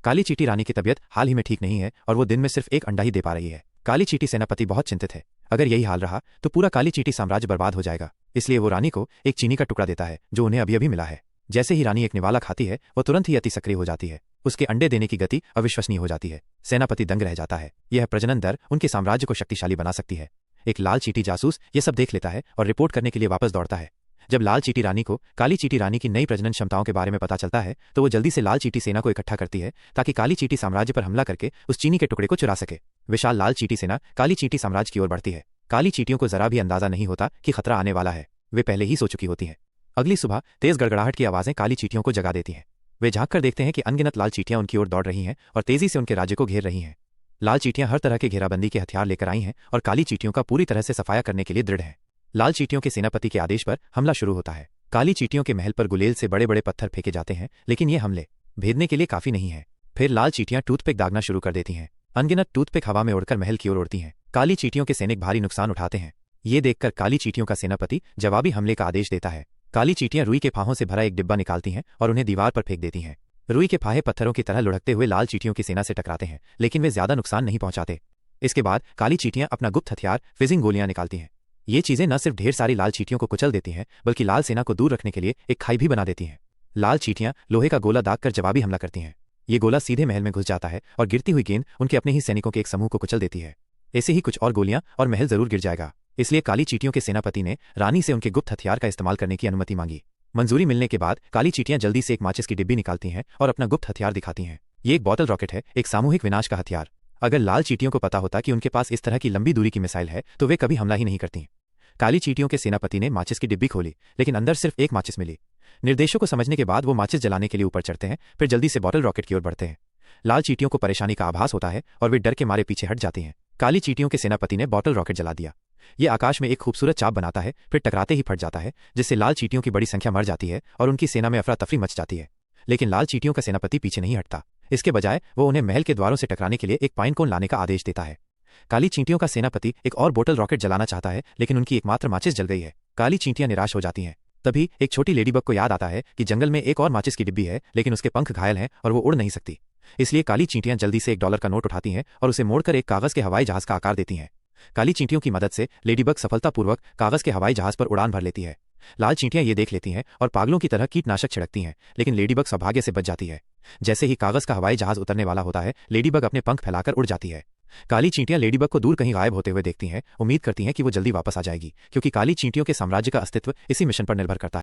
काली चींटी रानी की तबीयत हाल ही में ठीक नहीं है और वो दिन में सिर्फ एक अंडा ही दे पा रही है। काली चींटी सेनापति बहुत चिंतित है। अगर यही हाल रहा तो पूरा काली चींटी साम्राज्य बर्बाद हो जाएगा। इसलिए वो रानी को एक चीनी का टुकड़ा देता है जो उन्हें अभी अभी मिला है। जैसे ही रानी एक निवाला खाती है वो तुरंत ही अति सक्रिय हो जाती है। उसके अंडे देने की गति अविश्वसनीय हो जाती है। सेनापति दंग रह जाता है। यह प्रजनन दर उनके साम्राज्य को शक्तिशाली बना सकती है। एक लाल चींटी जासूस ये सब देख लेता है और रिपोर्ट करने के लिए वापस दौड़ता है। जब लाल चींटी रानी को काली चींटी रानी की नई प्रजनन क्षमताओं के बारे में पता चलता है तो वो जल्दी से लाल चींटी सेना को इकट्ठा करती है ताकि काली चींटी साम्राज्य पर हमला करके उस चीनी के टुकड़े को चुरा सके। विशाल लाल चींटी सेना काली चींटी साम्राज्य की ओर बढ़ती है। काली चींटियों को जरा भी अंदाजा नहीं होता कि खतरा आने वाला है। वे पहले ही सो चुकी होती हैं। अगली सुबह तेज गड़गड़ाहट की आवाजें काली चींटियों को जगा देती हैं। वे झांक कर देखते हैं कि अनगिनत लाल चींटियां उनकी ओर दौड़ रही हैं और तेजी से उनके राज्य को घेर रही हैं। लाल चींटियां हर तरह के घेराबंदी के हथियार लेकर आई हैं और काली चींटियों का पूरी तरह से सफाया करने के लिए दृढ़ हैं। लाल चींटियों के सेनापति के आदेश पर हमला शुरू होता है। काली चींटियों के महल पर गुलेल से बड़े बड़े पत्थर फेंके जाते हैं, लेकिन ये हमले भेदने के लिए काफी नहीं है। फिर लाल चींटियां टूथपिक दागना शुरू कर देती हैं। अनगिनत टूथपिक हवा में उड़कर महल की ओर उड़ती हैं। काली चींटियों के सैनिक भारी नुकसान उठाते हैं। ये देखकर काली चींटियों का सेनापति जवाबी हमले का आदेश देता है। काली चींटियां रुई के फाहों से भरा एक डिब्बा निकालती हैं और उन्हें दीवार पर फेंक देती हैं। रुई के फाहे पत्थरों की तरह लुढ़कते हुए लाल चींटियों की सेना से टकराते हैं, लेकिन वे ज्यादा नुकसान नहीं पहुंचाते। इसके बाद काली चींटियां अपना गुप्त हथियार फिजिंग गोलियां निकालती हैं। ये चीजें न सिर्फ ढेर सारी लाल चींटियों को कुचल देती हैं, बल्कि लाल सेना को दूर रखने के लिए एक खाई भी बना देती हैं। लाल चींटियां लोहे का गोला दागकर जवाबी हमला करती हैं। ये गोला सीधे महल में घुस जाता है और गिरती हुई गेंद उनके अपने ही सैनिकों के एक समूह को कुचल देती है। ऐसे ही कुछ और गोलियां और महल जरूर गिर जाएगा। इसलिए काली चींटियों के सेनापति ने रानी से उनके गुप्त हथियार का इस्तेमाल करने की अनुमति मांगी। मंजूरी मिलने के बाद काली चींटियां जल्दी से एक माचिस की डिब्बी निकालती हैं और अपना गुप्त हथियार दिखाती हैं। ये एक बॉटल रॉकेट है, एक सामूहिक विनाश का हथियार। अगर लाल चींटियों को पता होता कि उनके पास इस तरह की लंबी दूरी की मिसाइल है तो वे कभी हमला ही नहीं करती। काली चींटियों के सेनापति ने माचिस की डिब्बी खोली, लेकिन अंदर सिर्फ एक माचिस मिली। निर्देशों को समझने के बाद वो माचिस जलाने के लिए ऊपर चढ़ते हैं, फिर जल्दी से बॉटल रॉकेट की ओर बढ़ते हैं। लाल चींटियों को परेशानी का आभास होता है और वे डर के मारे पीछे हट जाती हैं। काली चींटियों के सेनापति ने बॉटल रॉकेट जला दिया। ये आकाश में एक खूबसूरत चाप बनाता है, फिर टकराते ही फट जाता है, जिससे लाल चींटियों की बड़ी संख्या मर जाती है और उनकी सेना में अफरा तफरी मच जाती है। लेकिन लाल चींटियों का सेनापति पीछे नहीं हटता। इसके बजाय वो उन्हें महल के द्वारों से टकराने के लिए एक पाइन कोन लाने का आदेश देता है। काली चींटियों का सेनापति एक और बोतल रॉकेट जलाना चाहता है, लेकिन उनकी एकमात्र माचिस जल गई है। काली चींटियां निराश हो जाती हैं। तभी एक छोटी लेडीबग को याद आता है कि जंगल में एक और माचिस की डिब्बी है, लेकिन उसके पंख घायल हैं और वो उड़ नहीं सकती। इसलिए काली चींटियां जल्दी से $1 का नोट उठाती हैं और उसे मोड़कर एक कागज के हवाई जहाज का आकार देती हैं। काली चींटियों की मदद से लेडीबग सफलतापूर्वक कागज के हवाई जहाज पर उड़ान भर लेती है। लाल चींटियां ये देख लेती हैं और पागलों की तरह कीटनाशक छिड़कती हैं, लेकिन लेडीबग सौभाग्य से बच जाती है। जैसे ही कागज का हवाई जहाज उतरने वाला होता है, लेडीबग अपने पंख फैलाकर उड़ जाती है। काली चींटियां लेडीबग को दूर कहीं गायब होते हुए देखती हैं, उम्मीद करती हैं कि वो जल्दी वापस आ जाएगी, क्योंकि काली चींटियों के साम्राज्य का अस्तित्व इसी मिशन पर निर्भर करता है।